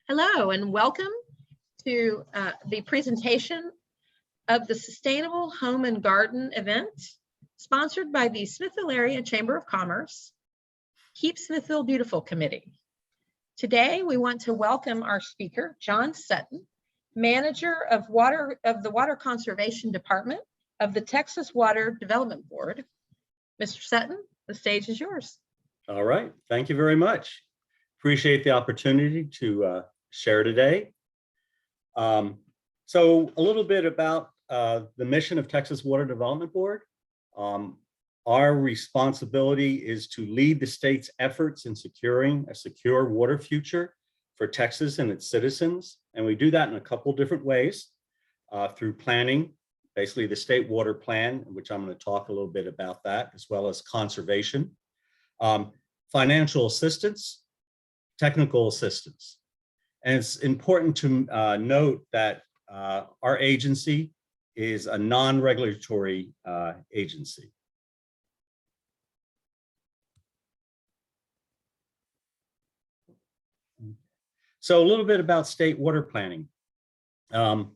Hello and welcome to the presentation of the Sustainable Home and Garden event sponsored by the Smithville Area Chamber of Commerce, Keep Smithville Beautiful Committee. Today we want to welcome our speaker, John Sutton, Manager of the Water Conservation Department of the Texas Water Development Board. Mr. Sutton, the stage is yours. All right, thank you very much. Appreciate the opportunity to share today. So a little bit about the mission of Texas Water Development Board. Our responsibility is to lead the state's efforts in securing a secure water future for Texas and its citizens. And we do that in a couple different ways, through planning, basically the state water plan, which I'm going to talk a little bit about that, as well as conservation, financial assistance, technical assistance. And it's important to note that our agency is a non-regulatory agency. So a little bit about state water planning. Prior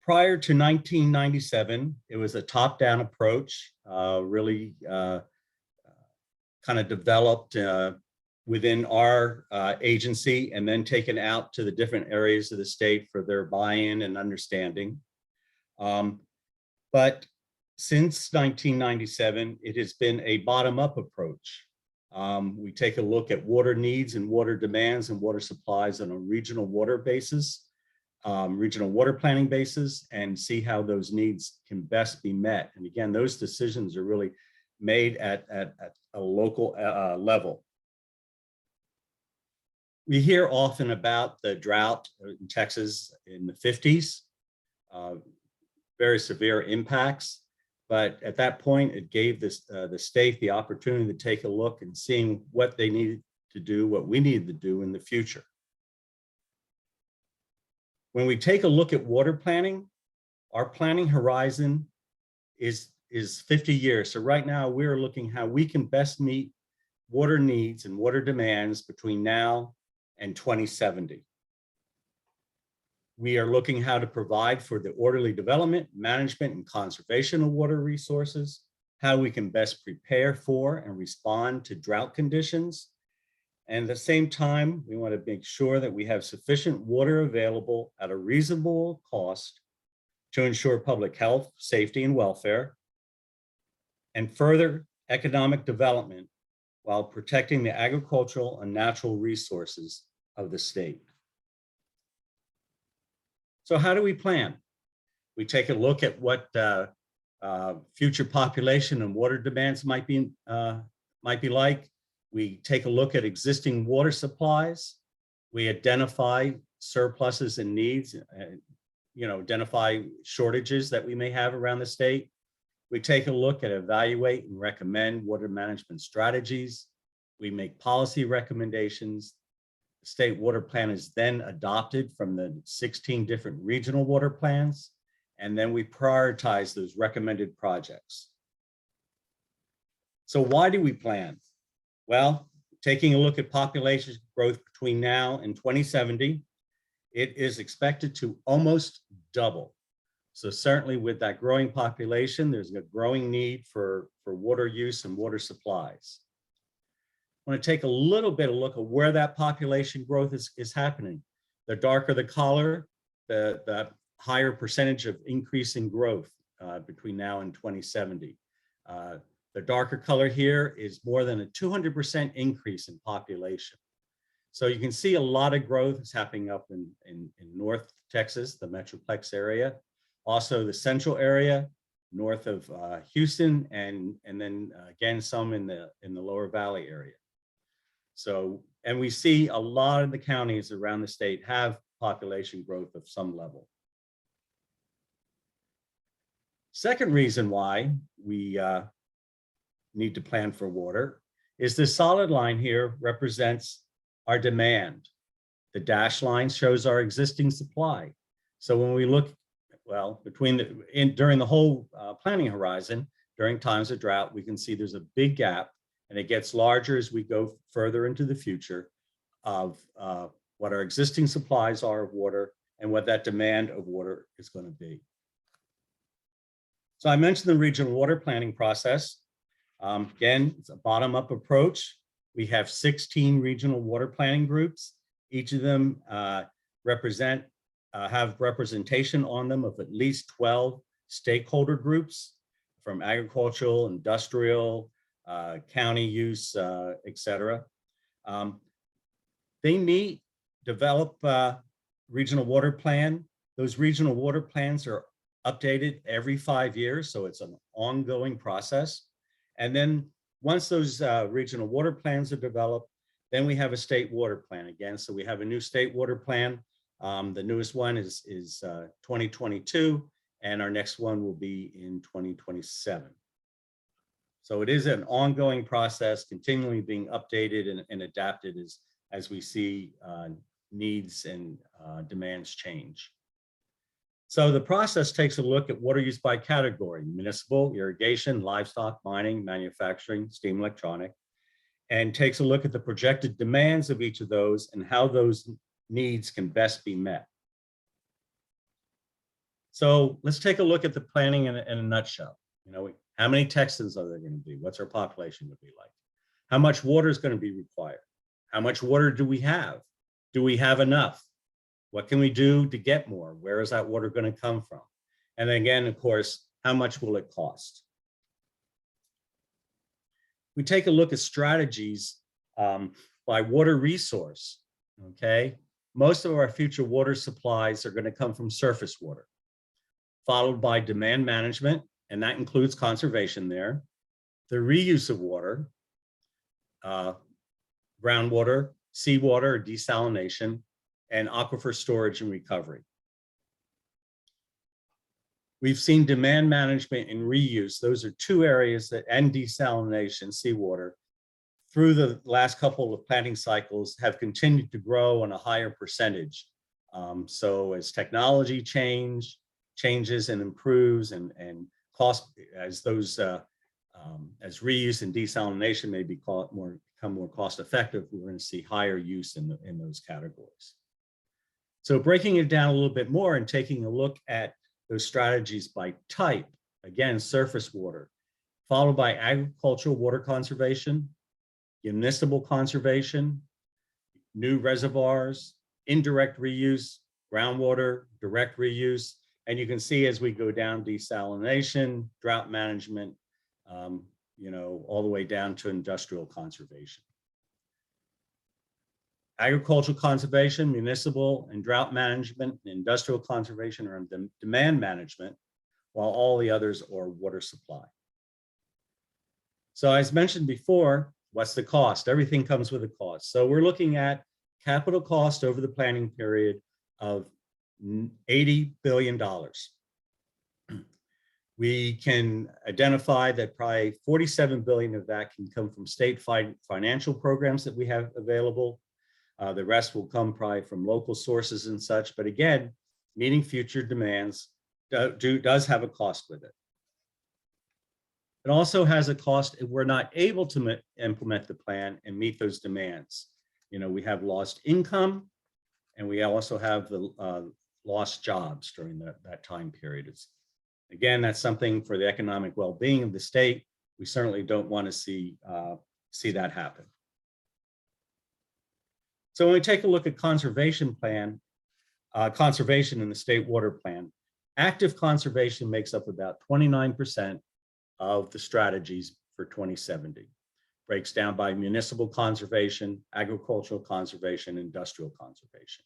to 1997, it was a top-down approach, really kind of developed within our agency and then taken out to the different areas of the state for their buy-in and understanding. But since 1997, it has been a bottom-up approach. We take a look at water needs and water demands and water supplies on a regional water basis, regional water planning basis, and see how those needs can best be met. And again, those decisions are really made at a local level. We hear often about the drought in Texas in the 50s, very severe impacts. But at that point, it gave the state the opportunity to take a look and seeing what they needed to do, what we needed to do in the future. When we take a look at water planning, our planning horizon is 50 years. So right now we're looking how we can best meet water needs and water demands between now and 2070. We are looking how to provide for the orderly development, management, and conservation of water resources, how we can best prepare for and respond to drought conditions. And at the same time, we want to make sure that we have sufficient water available at a reasonable cost to ensure public health, safety, and welfare, and further economic development while protecting the agricultural and natural resources of the state. So how do we plan? We take a look at what future population and water demands might be like. We take a look at existing water supplies. We identify surpluses and needs, identify shortages that we may have around the state. We take a look at evaluate and recommend water management strategies. We make policy recommendations. The state water plan is then adopted from the 16 different regional water plans, and then we prioritize those recommended projects. So why do we plan? Well, taking a look at population growth between now and 2070, it is expected to almost double. So certainly with that growing population, there's a growing need for water use and water supplies. I want to take a little bit of a look at where that population growth is happening. The darker the color, the higher percentage of increasing growth between now and 2070. The darker color here is more than a 200% increase in population. So you can see a lot of growth is happening up in North Texas, the Metroplex area, also the central area, north of Houston, and then again, some in the Lower Valley area. So, and we see a lot of the counties around the state have population growth of some level. Second reason why we need to plan for water is the solid line here represents our demand. The dashed line shows our existing supply. So when we look, well, during the whole planning horizon, during times of drought, we can see there's a big gap, and it gets larger as we go further into the future of what our existing supplies are of water, and what that demand of water is going to be. So I mentioned the regional water planning process. Again, it's a bottom-up approach. We have 16 regional water planning groups. Each of them have representation on them of at least 12 stakeholder groups, from agricultural, industrial, county use, et cetera. They meet, develop regional water plan. Those regional water plans are updated every 5 years, so it's an ongoing process. And then once those regional water plans are developed, then we have a state water plan again. So we have a new state water plan. The newest one is 2022, and our next one will be in 2027. So it is an ongoing process, continually being updated and adapted as we see needs and demands change. So the process takes a look at water use by category: municipal, irrigation, livestock, mining, manufacturing, steam, electronic, and takes a look at the projected demands of each of those and how those needs can best be met. So let's take a look at the planning in a nutshell. You know, how many Texans are there going to be? What's our population going to be like? How much water is going to be required? How much water do we have? Do we have enough? What can we do to get more? Where is that water going to come from? And again, of course, how much will it cost? We take a look at strategies by water resource, okay? Most of our future water supplies are going to come from surface water, followed by demand management, and that includes conservation there, the reuse of water, groundwater, seawater, desalination, and aquifer storage and recovery. We've seen demand management and reuse. Those are two areas that, and desalination, seawater, through the last couple of planting cycles have continued to grow on a higher percentage. So as technology changes and improves, and cost, as those as reuse and desalination may become more cost effective, we're going to see higher use in those categories. So breaking it down a little bit more and taking a look at those strategies by type, again, surface water, followed by agricultural water conservation, municipal conservation, new reservoirs, indirect reuse, groundwater, direct reuse, and you can see as we go down desalination, drought management, you know, all the way down to industrial conservation. Agricultural conservation, municipal and drought management, and industrial conservation are in demand management, while all the others are water supply. So as mentioned before, what's the cost? Everything comes with a cost. So we're looking at capital cost over the planning period of $80 billion. We can identify that probably 47 billion of that can come from state financial programs that we have available. The rest will come probably from local sources and such. But again, meeting future demands does have a cost with it. It also has a cost if we're not able to implement the plan and meet those demands. You know, we have lost income, and we also have the lost jobs during that time period. Again, that's something for the economic well-being of the state. We certainly don't want to see that happen. So when we take a look at conservation plan, conservation in the state water plan, active conservation makes up about 29% of the strategies for 2070. Breaks down by municipal conservation, agricultural conservation, industrial conservation.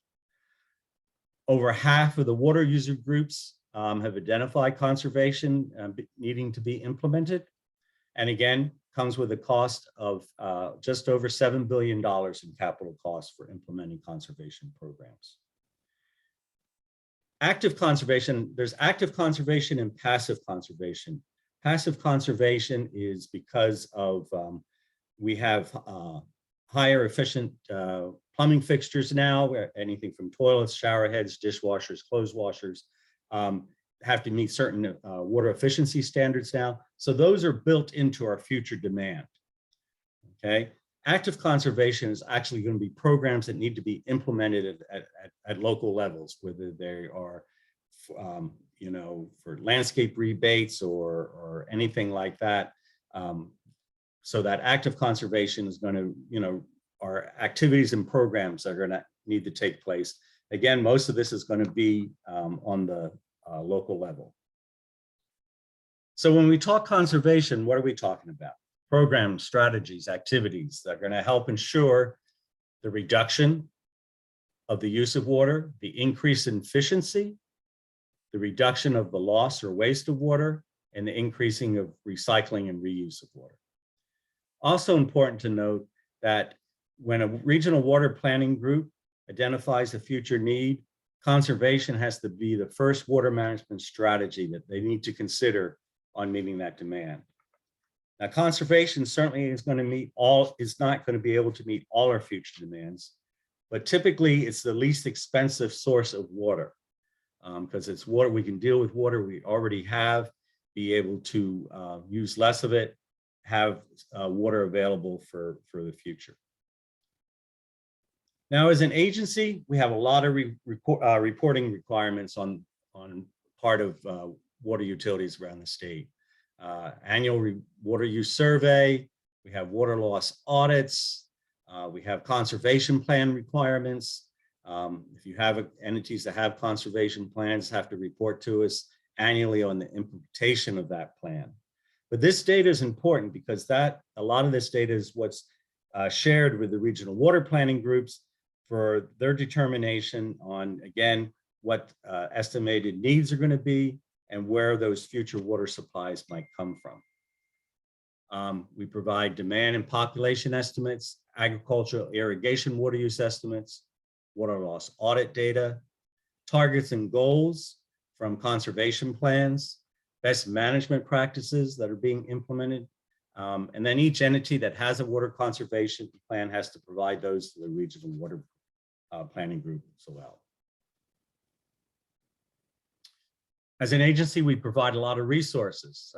Over half of the water user groups have identified conservation needing to be implemented. And again, comes with a cost of just over $7 billion in capital costs for implementing conservation programs. Active conservation, there's active conservation and passive conservation. Passive conservation is because of we have higher efficient plumbing fixtures now, where anything from toilets, shower heads, dishwashers, clothes washers have to meet certain water efficiency standards now. So those are built into our future demand. Okay. Active conservation is actually going to be programs that need to be implemented at local levels, whether they are, you know, for landscape rebates or anything like that. So that active conservation is going to, you know, are activities and programs that are going to need to take place. Again, most of this is going to be on the local level. So when we talk conservation, what are we talking about? Programs, strategies, activities that are going to help ensure the reduction of the use of water, the increase in efficiency, the reduction of the loss or waste of water, and the increasing of recycling and reuse of water. Also important to note that when a regional water planning group identifies a future need, conservation has to be the first water management strategy that they need to consider on meeting that demand. Now, conservation certainly is going to meet all, is not going to be able to meet all our future demands, but typically it's the least expensive source of water because it's water, we can deal with water we already have, be able to use less of it, have water available for the future. Now, as an agency, we have a lot of reporting requirements on part of water utilities around the state. Annual water use survey, we have water loss audits, we have conservation plan requirements. If you have entities that have conservation plans, have to report to us annually on the implementation of that plan. But this data is important because a lot of this data is what's shared with the regional water planning groups for their determination on, again, what estimated needs are going to be and where those future water supplies might come from. We provide demand and population estimates, agricultural irrigation water use estimates, water loss audit data, targets and goals from conservation plans, best management practices that are being implemented. And then each entity that has a water conservation plan has to provide those to the regional water planning group as well. As an agency, we provide a lot of resources.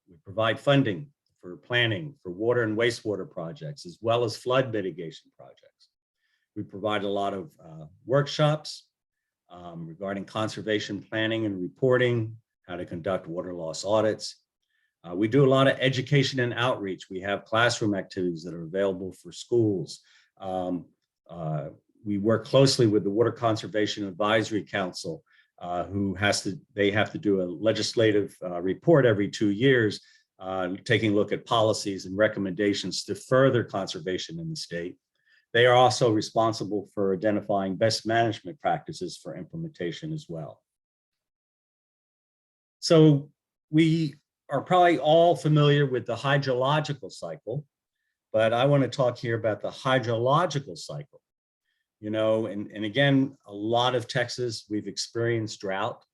We provide funding for planning for water and wastewater projects, as well as flood mitigation projects. We provide a lot of workshops regarding conservation planning and reporting, how to conduct water loss audits. We do a lot of education and outreach. We have classroom activities that are available for schools. We work closely with the Water Conservation Advisory Council, they have to do a legislative report every 2 years, taking a look at policies and recommendations to further conservation in the state. They are also responsible for identifying best management practices for implementation as well. So we are probably all familiar with the hydrological cycle, but I want to talk here about the hydrological cycle. You know, and again, a lot of Texas, we've experienced drought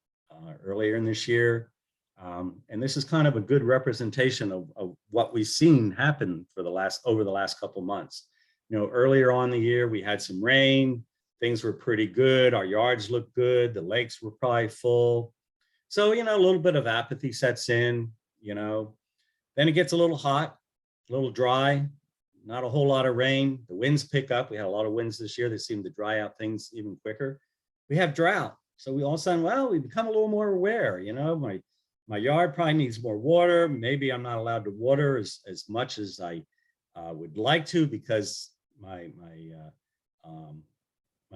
earlier in this year. And this is kind of a good representation of what we've seen happen for over the last couple of months. You know, earlier on in the year, we had some rain, things were pretty good, our yards looked good, the lakes were probably full. So, you know, a little bit of apathy sets in, you know, then it gets a little hot, a little dry, not a whole lot of rain. The winds pick up. We had a lot of winds this year that seem to dry out things even quicker. We have drought. So we all of a sudden, well, we become a little more aware, you know, my yard probably needs more water. Maybe I'm not allowed to water as much as I would like to because my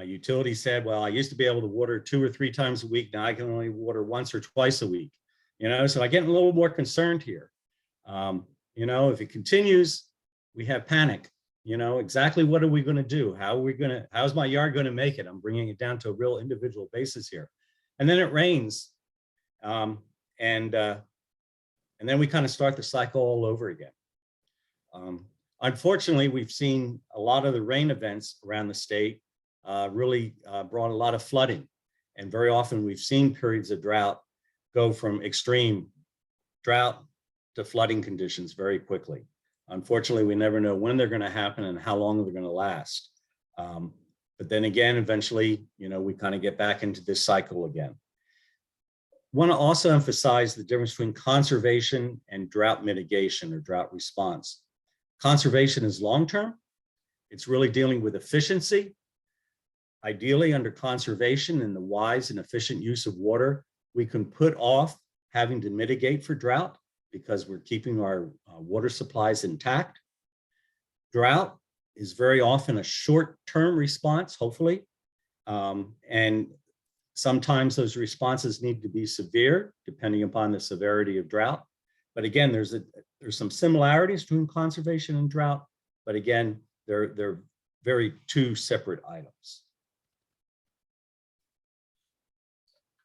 utility said, well, I used to be able to water 2 or 3 times a week. Now I can only water once or twice a week, you know, so I get a little more concerned here. You know, if it continues, we have panic, you know, exactly what are we going to do? How's my yard going to make it? I'm bringing it down to a real individual basis here. And then it rains. And then we kind of start the cycle all over again. Unfortunately, we've seen a lot of the rain events around the state really brought a lot of flooding. And very often we've seen periods of drought go from extreme drought to flooding conditions very quickly. Unfortunately, we never know when they're going to happen and how long they're going to last. But then again, eventually, you know, we kind of get back into this cycle again. Want to also emphasize the difference between conservation and drought mitigation or drought response. Conservation is long-term It's really dealing with efficiency. Ideally, under conservation and the wise and efficient use of water, we can put off having to mitigate for drought because we're keeping our water supplies intact. Drought is very often a short-term response, hopefully, and sometimes those responses need to be severe, depending upon the severity of drought. But again, there's some similarities between conservation and drought, but again, they're very two separate items.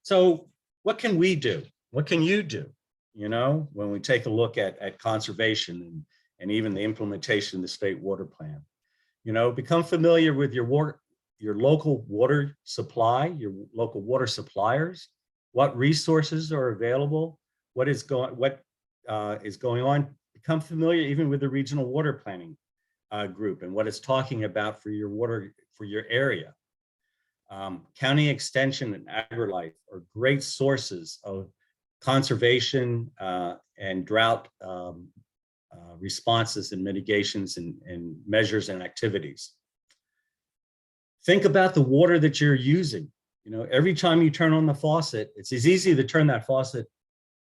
So what can we do? What can you do? You know, when we take a look at conservation and even the implementation of the state water plan, you know, become familiar with your local water supply, your local water suppliers, what resources are available, what is going on. Become familiar even with the regional water planning group and what it's talking about for your water, for your area. County Extension and AgriLife are great sources of conservation and drought responses and mitigations and measures and activities. Think about the water that you're using. You know, every time you turn on the faucet, it's as easy to turn that faucet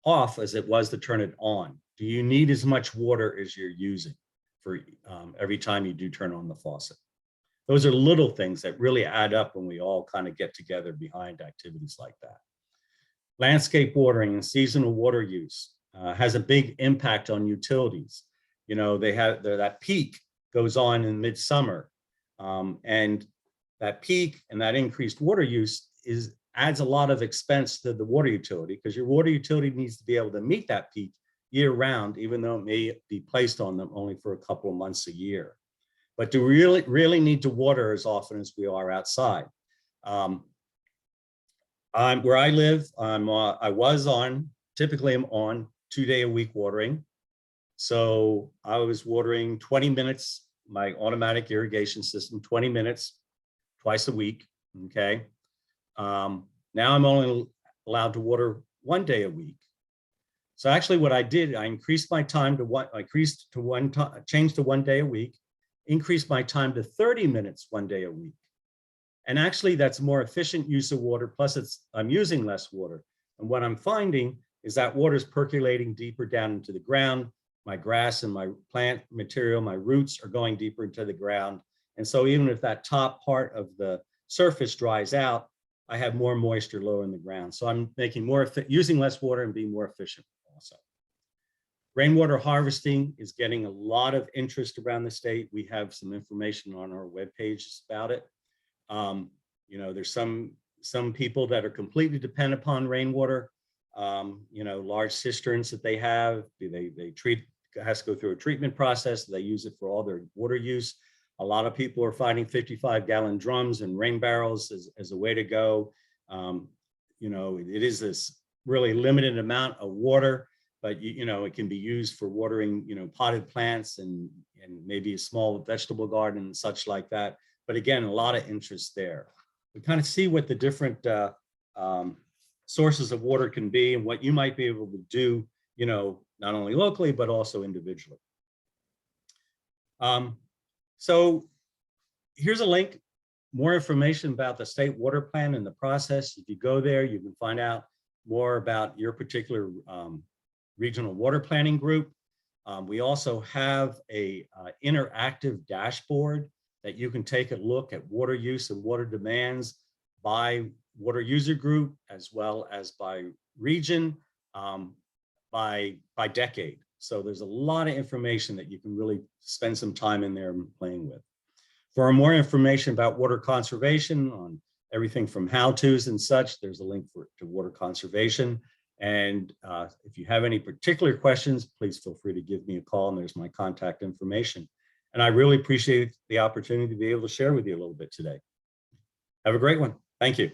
off as it was to turn it on. Do you need as much water as you're using for every time you do turn on the faucet? Those are little things that really add up when we all kind of get together behind activities like that. Landscape watering and seasonal water use has a big impact on utilities. You know, they have that peak goes on in midsummer, and that peak and that increased water use adds a lot of expense to the water utility, because your water utility needs to be able to meet that peak year round, even though it may be placed on them only for a couple of months a year. But do we really need to water as often as we are outside? Where I live, typically I'm on 2-day-a-week watering. So I was watering 20 minutes, my automatic irrigation system, 20 minutes twice a week, okay? Now I'm only allowed to water 1 day a week. So actually what I did, I increased my time to changed to 1 day a week, increased my time to 30 minutes 1 day a week. And actually that's more efficient use of water, plus I'm using less water. And what I'm finding is that water is percolating deeper down into the ground. My grass and my plant material, my roots are going deeper into the ground. And so even if that top part of the surface dries out, I have more moisture lower in the ground. So I'm using less water and being more efficient also. Rainwater harvesting is getting a lot of interest around the state. We have some information on our webpage about it. You know, there's some people that are completely dependent upon rainwater. You know, large cisterns that they have, has to go through a treatment process. They use it for all their water use. A lot of people are finding 55-gallon drums and rain barrels as a way to go. You know, it is this really limited amount of water, but you know, it can be used for watering, you know, potted plants and maybe a small vegetable garden and such like that. But again, a lot of interest there. We kind of see what the different sources of water can be and what you might be able to do, you know, not only locally, but also individually. So here's a link, more information about the state water plan and the process. If you go there, you can find out more about your particular regional water planning group. We also have a interactive dashboard that you can take a look at water use and water demands by water user group, as well as by region, by decade. So there's a lot of information that you can really spend some time in there playing with. For more information about water conservation, on everything from how-tos and such, there's a link to water conservation. And if you have any particular questions, please feel free to give me a call, and there's my contact information. And I really appreciate the opportunity to be able to share with you a little bit today. Have a great one. Thank you.